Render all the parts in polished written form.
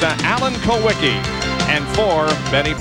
Alan Kowicki, and 4, Benny.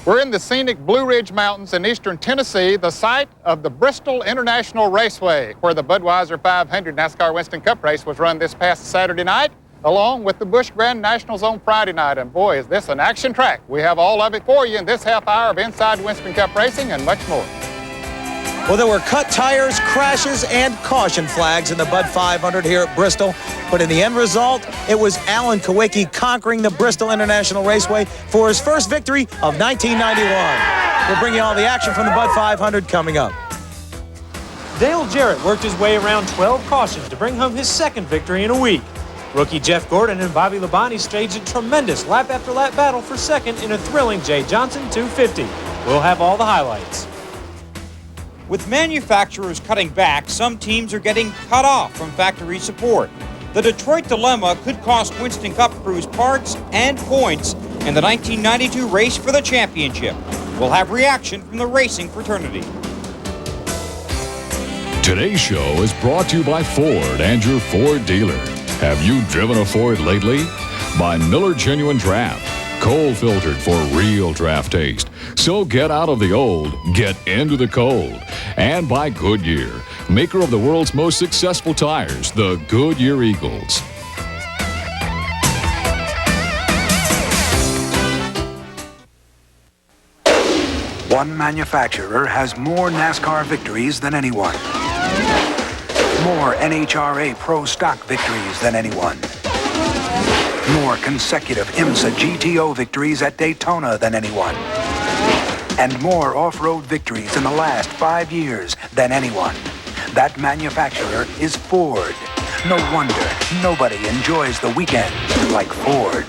We're in the scenic Blue Ridge Mountains in eastern Tennessee, the site of the Bristol International Raceway, where the Budweiser 500 NASCAR Winston Cup race was run this past Saturday night, along with the Busch Grand Nationals on Friday night. And boy, is this an action track. We have all of it for you in this half hour of Inside Winston Cup Racing and much more. Well, there were cut tires, crashes, and caution flags in the Bud 500 here at Bristol. But in the end result, it was Alan Kowicki conquering the Bristol International Raceway for his first victory of 1991. We'll bring you all the action from the Bud 500 coming up. Ned Jarrett worked his way around 12 cautions to bring home his second victory in a week. Rookie Jeff Gordon and Bobby Labonte staged a tremendous lap-after-lap battle for second in a thrilling Jay Johnson 250. We'll have all the highlights. With manufacturers cutting back, some teams are getting cut off from factory support. The Detroit dilemma could cost Winston Cup crews parts and points in the 1992 race for the championship. We'll have reaction from the racing fraternity. Today's show is brought to you by Ford and your Ford dealer. Have you driven a Ford lately? By Miller Genuine Draft. Cold filtered for real draft taste. So get out of the old, get into the cold. And by Goodyear, maker of the world's most successful tires, the Goodyear Eagles. One manufacturer has more NASCAR victories than anyone. More NHRA Pro Stock victories than anyone. More consecutive IMSA GTO victories at Daytona than anyone. And more off-road victories in the last 5 years than anyone. That manufacturer is Ford. No wonder nobody enjoys the weekend like Ford.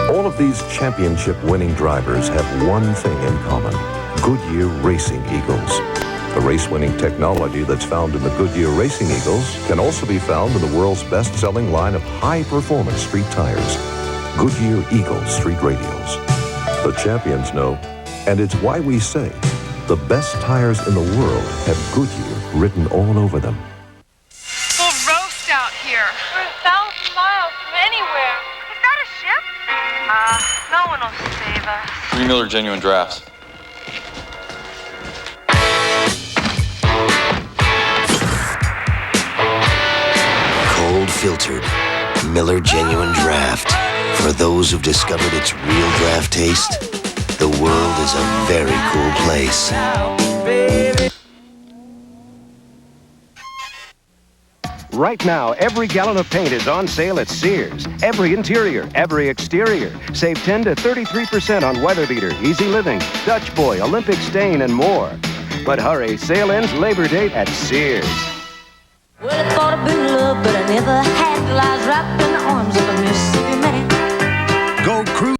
All of these championship-winning drivers have one thing in common: Goodyear Racing Eagles. The race-winning technology that's found in the Goodyear Racing Eagles can also be found in the world's best-selling line of high-performance street tires, Goodyear Eagle Street Radials. The champions know, and it's why we say the best tires in the world have Goodyear written all over them. Full roast out here. We're 1,000 miles from anywhere. Is that a ship? No one will save us. 3 Miller Genuine Drafts. Filtered Miller Genuine Draft. For those who've discovered its real draft taste, the world is a very cool place. Right now, every gallon of paint is on sale at Sears. Every interior, every exterior. Save 10 to 33% on Weather Beater, Easy Living, Dutch Boy, Olympic Stain, and more. But hurry, sale ends Labor Day at Sears. Well, I thought I'd been loved, but I never had till I was wrapped in the arms of a Mississippi man. Go cruise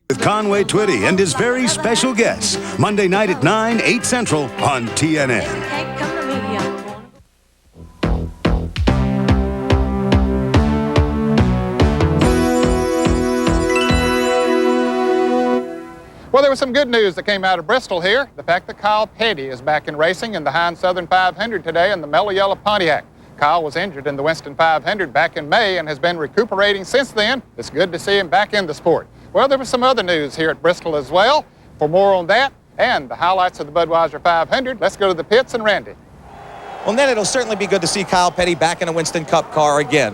with Conway Twitty and his very special guests. Monday night at 9, 8 Central on TNN. Well, there was some good news that came out of Bristol here. The fact that Kyle Petty is back in racing in the Heinz Southern 500 today in the Mellow Yellow Pontiac. Kyle was injured in the Winston 500 back in May and has been recuperating since then. It's good to see him back in the sport. Well, there was some other news here at Bristol as well. For more on that and the highlights of the Budweiser 500, let's go to the pits and Randy. Well, Ned, it'll certainly be good to see Kyle Petty back in a Winston Cup car again.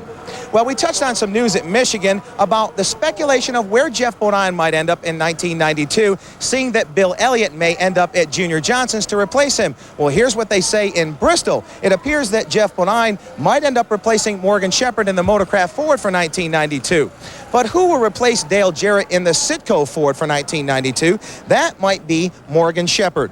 Well, we touched on some news at Michigan about the speculation of where Jeff Bodine might end up in 1992, seeing that Bill Elliott may end up at Junior Johnson's to replace him. Well, here's what they say in Bristol. It appears that Jeff Bodine might end up replacing Morgan Shepherd in the Motorcraft Ford for 1992. But who will replace Dale Jarrett in the Sitco Ford for 1992? That might be Morgan Shepherd.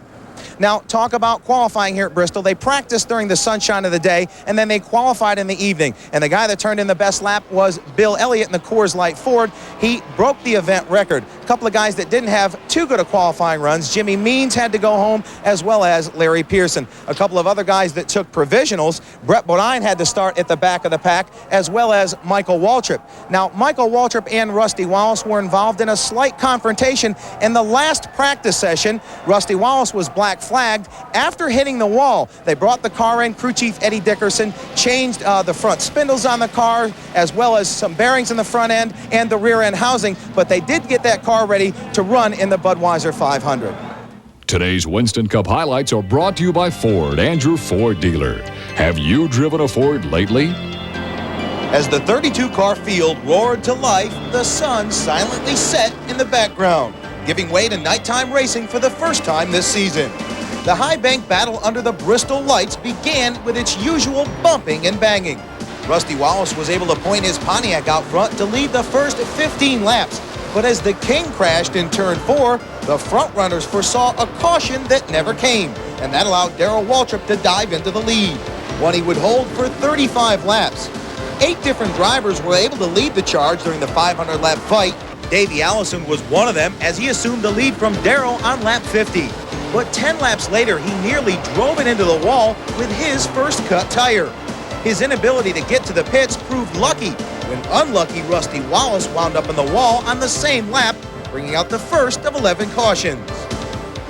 Now, talk about qualifying here at Bristol. They practiced during the sunshine of the day, and then they qualified in the evening. And the guy that turned in the best lap was Bill Elliott in the Coors Light Ford. He broke the event record. A couple of guys that didn't have too good of qualifying runs. Jimmy Means had to go home, as well as Larry Pearson. A couple of other guys that took provisionals. Brett Bodine had to start at the back of the pack, as well as Michael Waltrip. Now, Michael Waltrip and Rusty Wallace were involved in a slight confrontation in the last practice session. Rusty Wallace was black flagged after hitting the wall. They brought the car in. Crew Chief Eddie Dickerson changed the front spindles on the car, as well as some bearings in the front end and the rear end housing, but they did get that car ready to run in the Budweiser 500. Today's Winston Cup highlights are brought to you by Ford and your Ford dealer. Have you driven a Ford lately? As the 32-car field roared to life, the sun silently set in the background, giving way to nighttime racing for the first time this season. The high bank battle under the Bristol lights began with its usual bumping and banging. Rusty Wallace was able to point his Pontiac out front to lead the first 15 laps. But as the King crashed in turn 4, the front runners foresaw a caution that never came, and that allowed Darrell Waltrip to dive into the lead, one he would hold for 35 laps. 8 different drivers were able to lead the charge during the 500-lap fight. Davey Allison was one of them, as he assumed the lead from Darrell on lap 50. But 10 laps later, he nearly drove it into the wall with his first cut tire. His inability to get to the pits proved lucky when unlucky Rusty Wallace wound up in the wall on the same lap, bringing out the first of 11 cautions.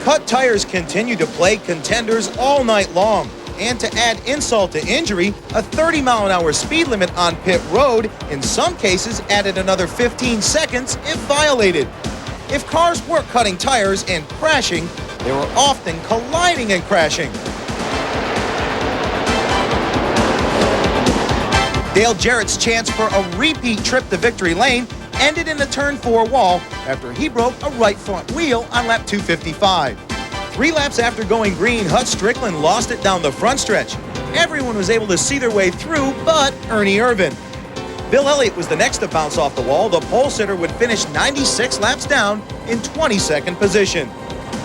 Cut tires continued to plague contenders all night long. And to add insult to injury, a 30-mile-an-hour speed limit on pit road in some cases added another 15 seconds if violated. If cars were cutting tires and crashing, they were often colliding and crashing. Dale Jarrett's chance for a repeat trip to victory lane ended in the turn 4 wall after he broke a right front wheel on lap 255. 3 laps after going green, Hut Strickland lost it down the front stretch. Everyone was able to see their way through but Ernie Irvin. Bill Elliott was the next to bounce off the wall. The pole sitter would finish 96 laps down in 22nd position.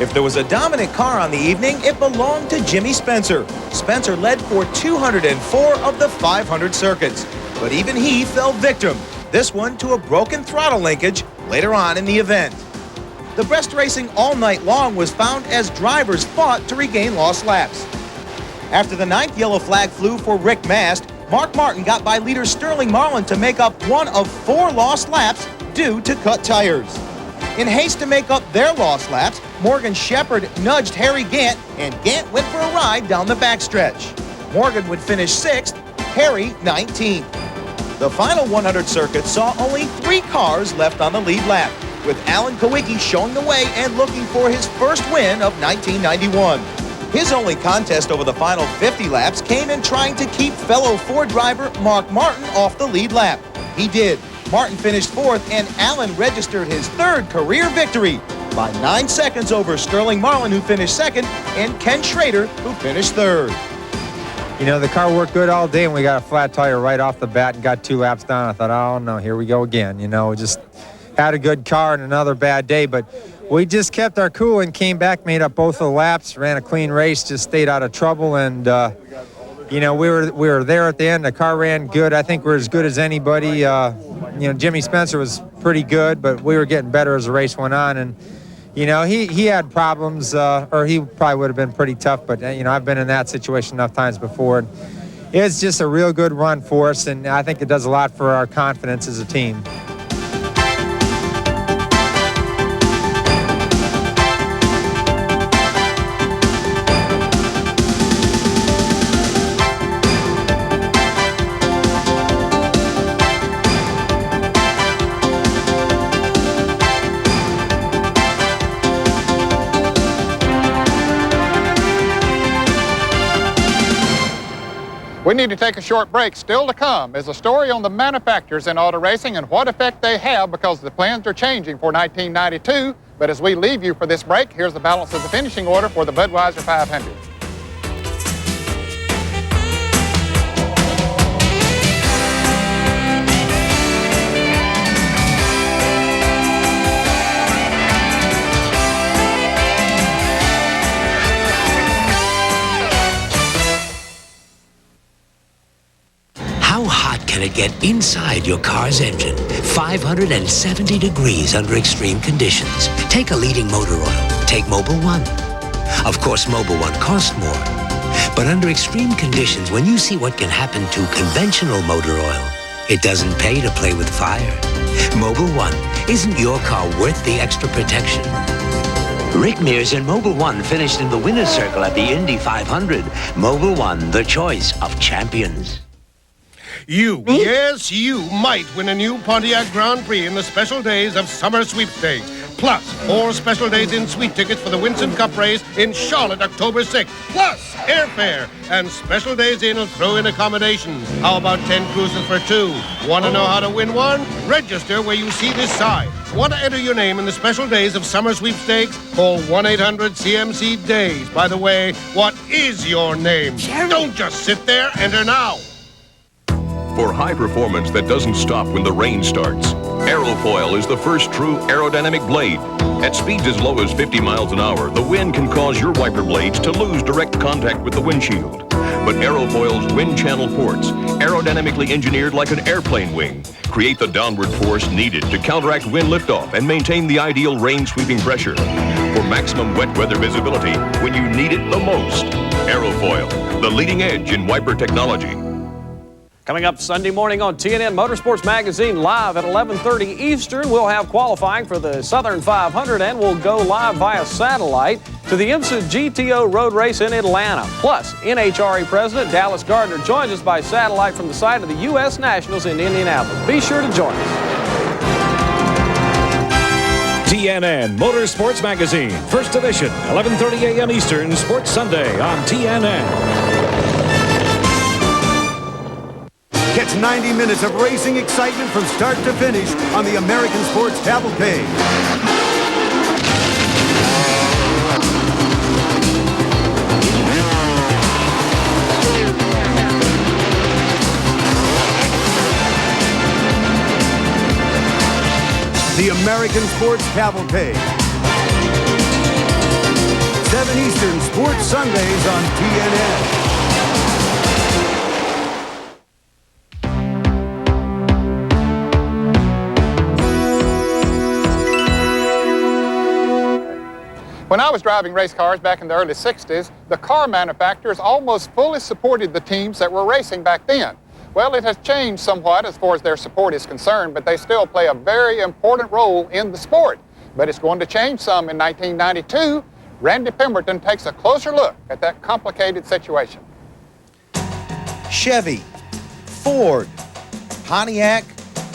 If there was a dominant car on the evening, it belonged to Jimmy Spencer. Spencer led for 204 of the 500 circuits, but even he fell victim, this one to a broken throttle linkage later on in the event. The best racing all night long was found as drivers fought to regain lost laps. After the 9th yellow flag flew for Rick Mast, Mark Martin got by leader Sterling Marlin to make up one of 4 lost laps due to cut tires. In haste to make up their lost laps, Morgan Shepherd nudged Harry Gant, and Gant went for a ride down the backstretch. Morgan would finish 6th, Harry 19th. The final 100 circuits saw only 3 cars left on the lead lap, with Alan Kowicki showing the way and looking for his first win of 1991. His only contest over the final 50 laps came in trying to keep fellow Ford driver Mark Martin off the lead lap. He did. Martin finished 4th, and Allen registered his 3rd career victory by 9 seconds over Sterling Marlin, who finished 2nd, and Ken Schrader, who finished 3rd. You know, the car worked good all day, and we got a flat tire right off the bat and got 2 laps down. I thought, oh, no, here we go again. You know, just had a good car and another bad day, but we just kept our cool and came back, made up both of the laps, ran a clean race, just stayed out of trouble, and you know, we were there at the end. The car ran good. I think we're as good as anybody. You know, Jimmy Spencer was pretty good, but we were getting better as the race went on. And, you know, he had problems, or he probably would have been pretty tough. But, you know, I've been in that situation enough times before. And it's just a real good run for us, and I think it does a lot for our confidence as a team. We need to take a short break. Still to come is a story on the manufacturers in auto racing and what effect they have because the plans are changing for 1992. But as we leave you for this break, here's the balance of the finishing order for the Budweiser 500. hot can it get inside your car's engine? 570 degrees under extreme conditions. Take a leading motor oil. Take Mobil 1. Of course, Mobil 1 costs more. But under extreme conditions, when you see what can happen to conventional motor oil, it doesn't pay to play with fire. Mobil 1. Isn't your car worth the extra protection? Rick Mears in Mobil 1 finished in the winner's circle at the Indy 500. Mobil 1, the choice of champions. Yes, you might win a new Pontiac Grand Prix in the special days of Summer Sweepstakes. Plus, 4 special days in sweet tickets for the Winston Cup race in Charlotte, October 6th. Plus, airfare. And special days in will throw in accommodations. How about 10 cruises for 2? Want to know how to win one? Register where you see this sign. Want to enter your name in the special days of Summer Sweepstakes? Call 1-800-CMC-DAYS. By the way, what is your name? Don't just sit there. Enter now. For high performance that doesn't stop when the rain starts, Aerofoil is the first true aerodynamic blade. At speeds as low as 50 miles an hour, the wind can cause your wiper blades to lose direct contact with the windshield. But Aerofoil's wind channel ports, aerodynamically engineered like an airplane wing, create the downward force needed to counteract wind liftoff and maintain the ideal rain sweeping pressure. For maximum wet weather visibility when you need it the most, Aerofoil, the leading edge in wiper technology. Coming up Sunday morning on TNN Motorsports Magazine live at 11:30 Eastern, we'll have qualifying for the Southern 500 and we'll go live via satellite to the IMSA GTO road race in Atlanta. Plus, NHRA President Dallas Gardner joins us by satellite from the site of the U.S. Nationals in Indianapolis. Be sure to join us. TNN Motorsports Magazine, first edition, 11:30 a.m. Eastern, Sports Sunday on TNN. Catch 90 minutes of racing excitement from start to finish on the American Sports Cavalcade. The American Sports Cavalcade. 7 Eastern, Sports Sundays on TNN. When I was driving race cars back in the early 60s, the car manufacturers almost fully supported the teams that were racing back then. Well, it has changed somewhat as far as their support is concerned, but they still play a very important role in the sport. But it's going to change some in 1992. Randy Pemberton takes a closer look at that complicated situation. Chevy, Ford, Pontiac,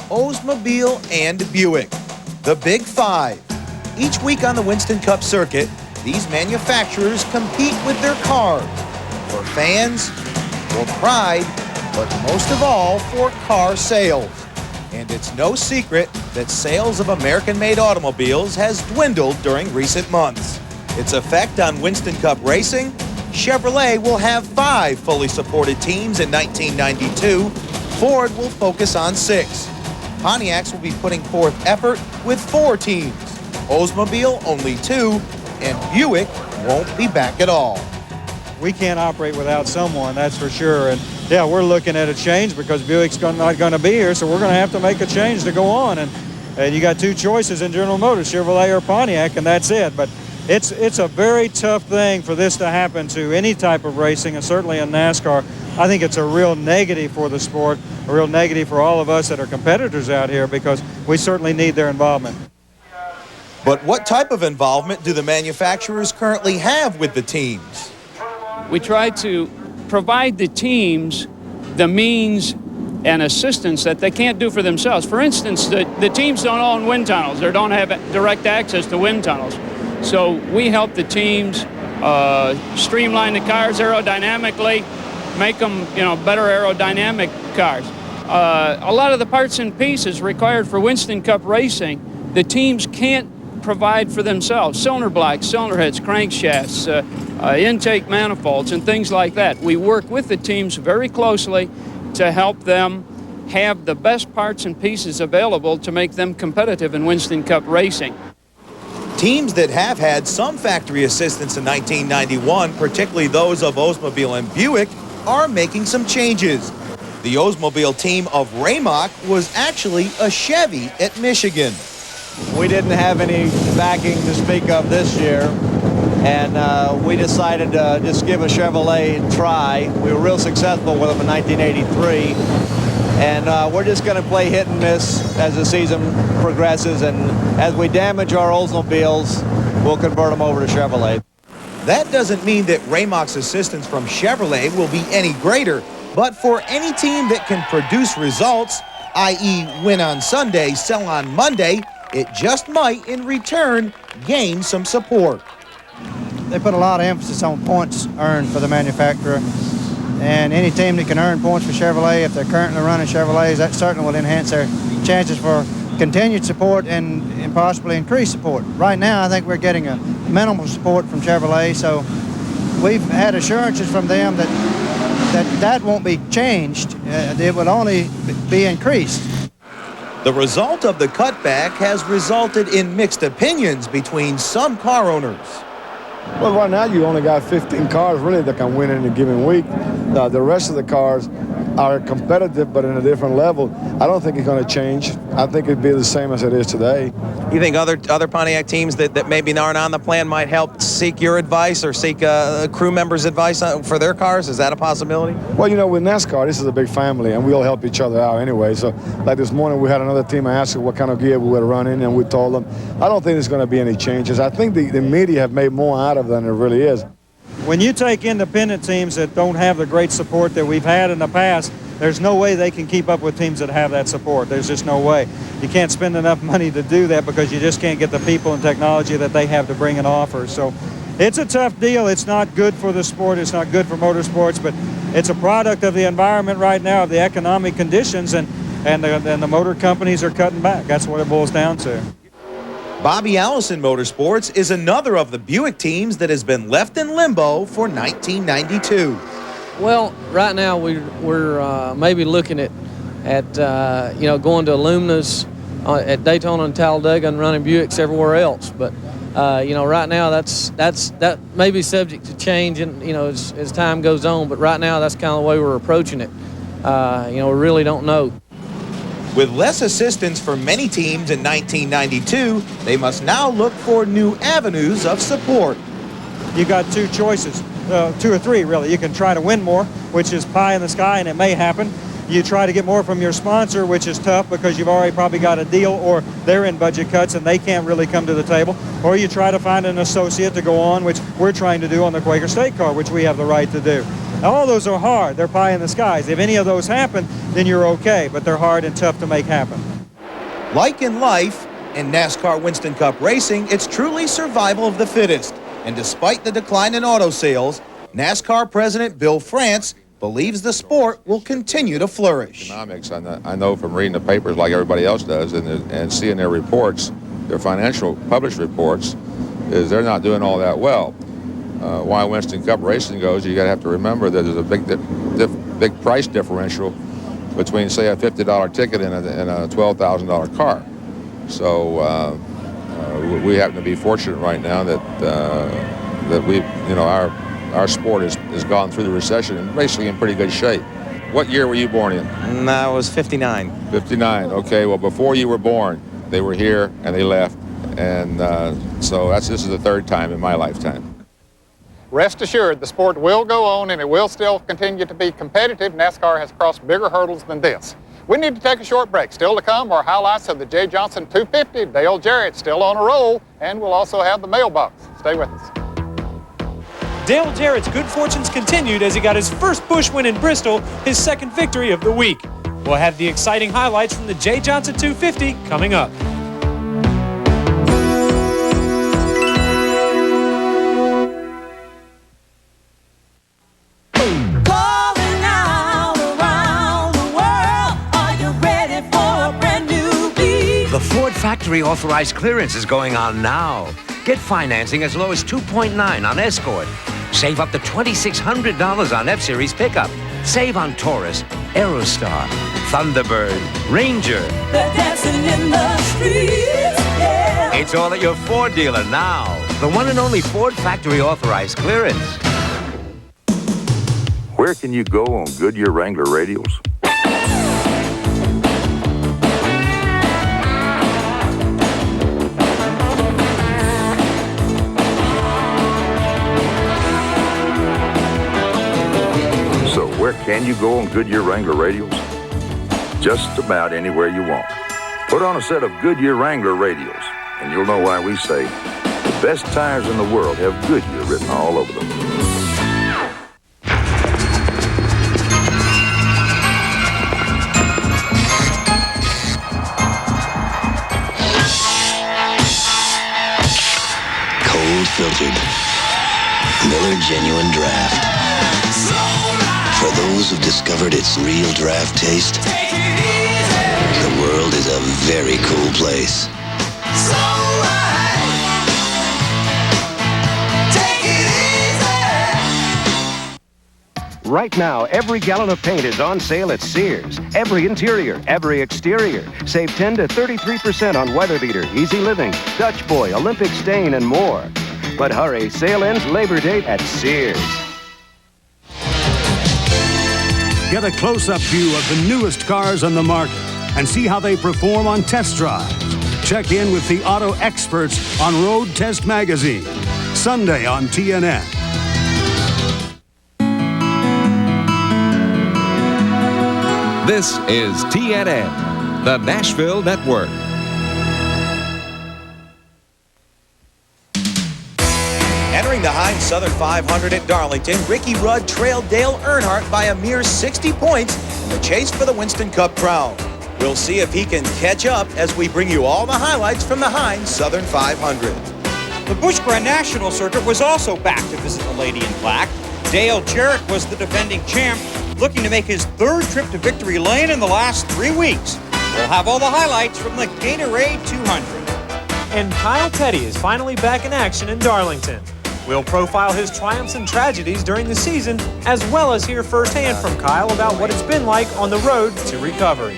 Oldsmobile, and Buick. The Big Five. Each week on the Winston Cup circuit, these manufacturers compete with their cars for fans, for pride, but most of all for car sales. And it's no secret that sales of American-made automobiles has dwindled during recent months. Its effect on Winston Cup racing? Chevrolet will have 5 fully supported teams in 1992. Ford will focus on 6. Pontiacs will be putting forth effort with 4 teams. Oldsmobile only 2, and Buick won't be back at all. We can't operate without someone, that's for sure. And yeah, we're looking at a change because Buick's not going to be here, so we're going to have to make a change to go on. And you got 2 choices in General Motors, Chevrolet or Pontiac, and that's it. But it's a very tough thing for this to happen to any type of racing, and certainly in NASCAR. I think it's a real negative for the sport, a real negative for all of us that are competitors out here, because we certainly need their involvement. But what type of involvement do the manufacturers currently have with the teams? We try to provide the teams the means and assistance that they can't do for themselves. For instance, the teams don't own wind tunnels or don't have direct access to wind tunnels. So we help the teams streamline the cars aerodynamically, make them, better aerodynamic cars. A lot of the parts and pieces required for Winston Cup racing, the teams can't provide for themselves. Cylinder blocks, cylinder heads, crankshafts, intake manifolds, and things like that. We work with the teams very closely to help them have the best parts and pieces available to make them competitive in Winston Cup racing. Teams that have had some factory assistance in 1991, particularly those of Oldsmobile and Buick, are making some changes. The Oldsmobile team of Raymock was actually a Chevy at Michigan. We didn't have any backing to speak of this year, and we decided to just give a Chevrolet a try. We were real successful with them in 1983, and we're just going to play hit and miss as the season progresses, and as we damage our Oldsmobiles, we'll convert them over to Chevrolet. That doesn't mean that Raymock's assistance from Chevrolet will be any greater, but for any team that can produce results, i.e. win on Sunday, sell on Monday, it just might, in return, gain some support. They put a lot of emphasis on points earned for the manufacturer, and any team that can earn points for Chevrolet, if they're currently running Chevrolets, that certainly will enhance their chances for continued support and possibly increased support. Right now, I think we're getting a minimal support from Chevrolet, so we've had assurances from them that won't be changed. It will only be increased. The result of the cutback has resulted in mixed opinions between some car owners. Well, right now you only got 15 cars really that can win in a given week. The rest of the cars are competitive, but in a different level. I don't think it's going to change. I think it'd be the same as it is today. You think other Pontiac teams that maybe aren't on the plan might help seek your advice or seek crew members' advice for their cars? Is that a possibility? Well, you know, with NASCAR, this is a big family, and we all help each other out anyway. So, like this morning, we had another team. I asked them what kind of gear we were running, and we told them. I don't think there's going to be any changes. I think the media have made more out of it than it really is. When you take independent teams that don't have the great support that we've had in the past, there's no way they can keep up with teams that have that support. There's just no way. You can't spend enough money to do that because you just can't get the people and technology that they have to bring an offer. So it's a tough deal. It's not good for the sport. It's not good for motorsports, but it's a product of the environment right now, of the economic conditions, and the motor companies are cutting back. That's what it boils down to. Bobby Allison Motorsports is another of the Buick teams that has been left in limbo for 1992. Well, right now we're maybe looking at going to Illumina's at Daytona and Talladega and running Buicks everywhere else. But right now that may be subject to change, and as time goes on. But right now that's kind of the way we're approaching it. We really don't know. With less assistance for many teams in 1992, they must now look for new avenues of support. You got two choices, two or three really. You can try to win more, which is pie in the sky, and it may happen. You try to get more from your sponsor, which is tough because you've already probably got a deal, or they're in budget cuts and they can't really come to the table. Or you try to find an associate to go on, which we're trying to do on the Quaker State car, which we have the right to do. Now, all those are hard. They're pie in the skies. If any of those happen, then you're okay, but they're hard and tough to make happen. Like in life, in NASCAR Winston Cup Racing, it's truly survival of the fittest. And despite the decline in auto sales, NASCAR President Bill France believes the sport will continue to flourish. Economics, I know from reading the papers like everybody else does and seeing their reports, their financial published reports, is they're not doing all that well. Why Winston Cup Racing goes, you got to have to remember that there's a big price differential between, say, a $50 ticket and a $12,000 car. So we happen to be fortunate right now that we, our sport has gone through the recession and basically in pretty good shape. What year were you born in? I was 59. 59. Okay. Well, before you were born, they were here and they left, and so this is the third time in my lifetime. Rest assured, the sport will go on and it will still continue to be competitive. NASCAR has crossed bigger hurdles than this. We need to take a short break. Still to come are highlights of the J. Johnson 250. Dale Jarrett still on a roll, and we'll also have the mailbox. Stay with us. Dale Jarrett's good fortunes continued as he got his first Busch win in Bristol, his second victory of the week. We'll have the exciting highlights from the J. Johnson 250 coming up. The Ford factory authorized clearance is going on now. Get financing as low as 2.9 on Escort. Save up to $2,600 on F-Series pickup. Save on Taurus, Aerostar, Thunderbird, Ranger. They're dancing in the streets, yeah. It's all at your Ford dealer now. The one and only Ford factory authorized clearance. Where can you go on Goodyear Wrangler radials? you go on Goodyear Wrangler radials? Just about anywhere you want. Put on a set of Goodyear Wrangler radials, and you'll know why we say the best tires in the world have Goodyear written all over them. Cold filtered. Miller Genuine Draft. For those who've discovered its real draft taste, the world is a very cool place. Right now, every gallon of paint is on sale at Sears. Every interior, every exterior. Save 10 to 33% on Weather Beater, Easy Living, Dutch Boy, Olympic Stain, and more. But hurry, sale ends Labor Day at Sears. Get a close-up view of the newest cars on the market and see how they perform on test drives. Check in with the auto experts on Road Test Magazine. Sunday on TNN. This is TNN, the Nashville Network. Entering the Heinz Southern 500 at Darlington, Ricky Rudd trailed Dale Earnhardt by a mere 60 points in the chase for the Winston Cup crown. We'll see if he can catch up as we bring you all the highlights from the Heinz Southern 500. The Busch Grand National Circuit was also back to visit the Lady in Black. Dale Jarrett was the defending champ, looking to make his third trip to Victory Lane in the last 3 weeks. We'll have all the highlights from the Gatorade 200. And Kyle Petty is finally back in action in Darlington. We'll profile his triumphs and tragedies during the season, as well as hear firsthand from Kyle about what it's been like on the road to recovery.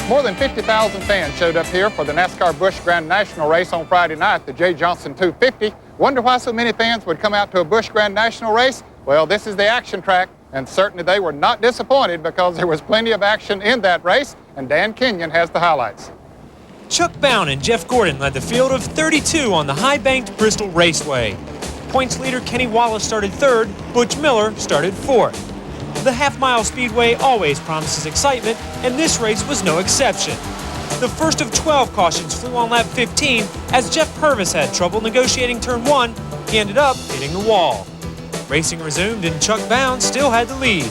More than 50,000 fans showed up here for the NASCAR Busch Grand National race on Friday night, the J. Johnson 250. Wonder why so many fans would come out to a Busch Grand National race? Well, this is the action track, and certainly they were not disappointed because there was plenty of action in that race, and Dan Kenyon has the highlights. Chuck Bown and Jeff Gordon led the field of 32 on the high-banked Bristol Raceway. Points leader Kenny Wallace started third, Butch Miller started fourth. The half-mile speedway always promises excitement, and this race was no exception. The first of 12 cautions flew on lap 15 as Jeff Purvis had trouble negotiating turn 1. He ended up hitting the wall. Racing resumed and Chuck Bound still had the lead.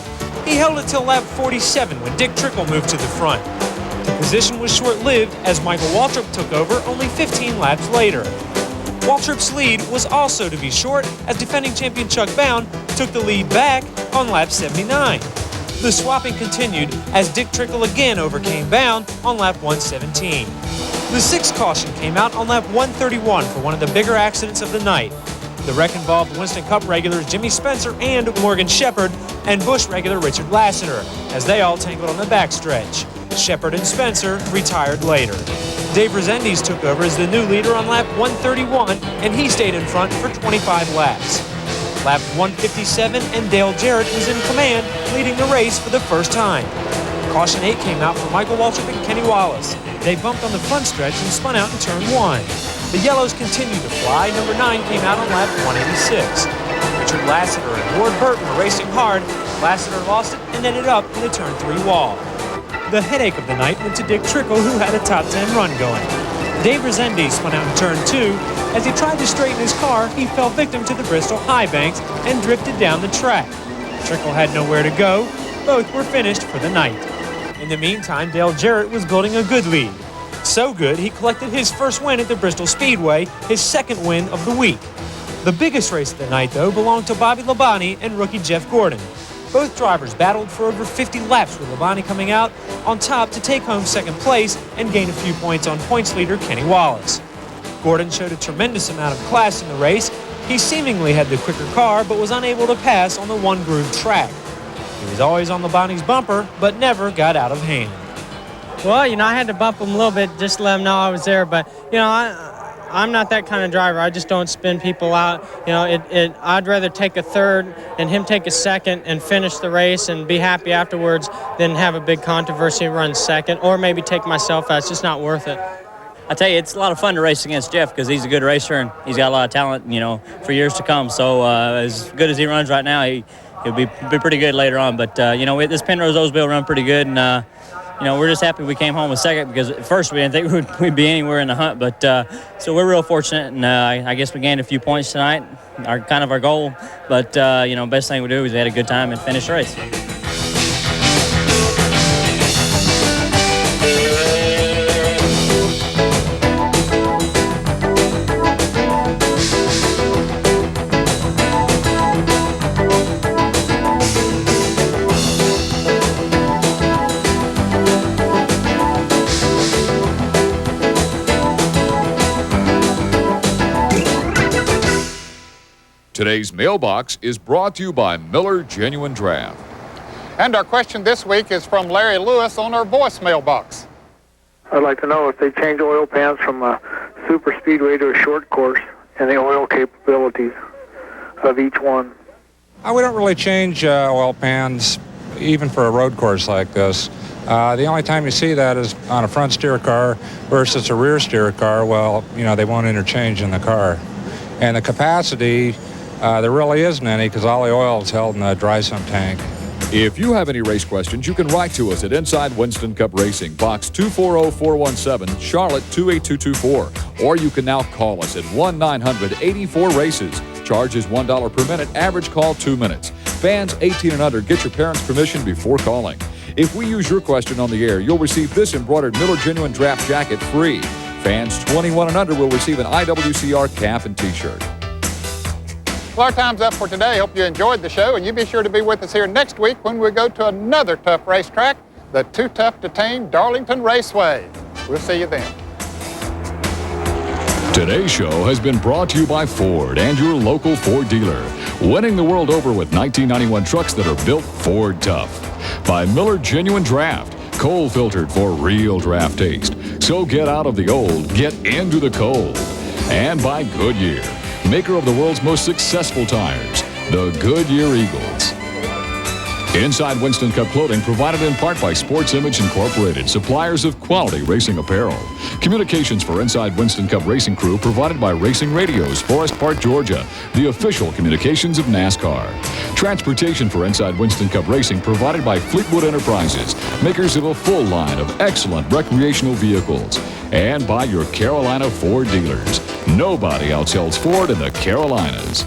He held it till lap 47 when Dick Trickle moved to the front. The position was short-lived as Michael Waltrip took over only 15 laps later. Waltrip's lead was also to be short as defending champion Chuck Bound took the lead back on lap 79. The swapping continued as Dick Trickle again overcame Bound on lap 117. The sixth caution came out on lap 131 for one of the bigger accidents of the night. The wreck involved Winston Cup regulars Jimmy Spencer and Morgan Shepherd and Busch regular Richard Lassiter as they all tangled on the backstretch. Shepherd and Spencer retired later. Dave Rezendes took over as the new leader on lap 131, and he stayed in front for 25 laps. Lap 157, and Dale Jarrett was in command, leading the race for the first time. Caution 8 came out for Michael Waltrip and Kenny Wallace. They bumped on the front stretch and spun out in turn 1. The yellows continued to fly. Number 9 came out on lap 186. Richard Lassiter and Ward Burton were racing hard. Lassiter lost it and ended up in the turn 3 wall. The headache of the night went to Dick Trickle, who had a top 10 run going. Dave Rezendes spun out in turn 2. As he tried to straighten his car, he fell victim to the Bristol high banks and drifted down the track. Trickle had nowhere to go. Both were finished for the night. In the meantime, Dale Jarrett was building a good lead. So good, he collected his first win at the Bristol Speedway, his second win of the week. The biggest race of the night, though, belonged to Bobby Labonte and rookie Jeff Gordon. Both drivers battled for over 50 laps with Labonte coming out on top to take home second place and gain a few points on points leader Kenny Wallace. Gordon showed a tremendous amount of class in the race. He seemingly had the quicker car but was unable to pass on the one-groove track. He was always on Labonte's bumper but never got out of hand. Well, I had to bump him a little bit just to let him know I was there, but, I'm not that kind of driver. I just don't spin people out. I'd rather take a third and him take a second and finish the race and be happy afterwards than have a big controversy and run second, or maybe take myself out. It's just not worth it. I tell you, it's a lot of fun to race against Jeff because he's a good racer and he's got a lot of talent, for years to come. So as good as he runs right now, he'll be pretty good later on. But, this Penrose Oldsmobile run pretty good, and, we're just happy we came home with second because at first we didn't think we'd be anywhere in the hunt. But so we're real fortunate, and I guess we gained a few points tonight, our goal. But, best thing we do is we had a good time and finished the race. Today's Mailbox is brought to you by Miller Genuine Draft. And our question this week is from Larry Lewis on our voicemail box. I'd like to know if they change oil pans from a super speedway to a short course and the oil capabilities of each one. We don't really change oil pans, even for a road course like this. The only time you see that is on a front steer car versus a rear steer car. Well, they won't interchange in the car. And the capacity, there really isn't any because all the oil is held in the dry sump tank. If you have any race questions, you can write to us at Inside Winston Cup Racing, Box 240417, Charlotte 28224. Or you can now call us at 1-900-84-RACES. Charge is $1 per minute, average call 2 minutes. Fans 18 and under, get your parents' permission before calling. If we use your question on the air, you'll receive this embroidered Miller Genuine Draft jacket free. Fans 21 and under will receive an IWCR cap and t-shirt. Well, our time's up for today. Hope you enjoyed the show, and you be sure to be with us here next week when we go to another tough racetrack, the Too Tough to Tame Darlington Raceway. We'll see you then. Today's show has been brought to you by Ford and your local Ford dealer. Winning the world over with 1991 trucks that are built Ford tough. By Miller Genuine Draft, coal filtered for real draft taste. So get out of the old, get into the cold. And by Goodyear, maker of the world's most successful tires, the Goodyear Eagles. Inside Winston Cup clothing provided in part by Sports Image Incorporated, suppliers of quality racing apparel. Communications for Inside Winston Cup Racing crew provided by Racing Radios, Forest Park, Georgia, the official communications of NASCAR. Transportation for Inside Winston Cup Racing provided by Fleetwood Enterprises, makers of a full line of excellent recreational vehicles. And by your Carolina Ford dealers. Nobody outsells Ford in the Carolinas.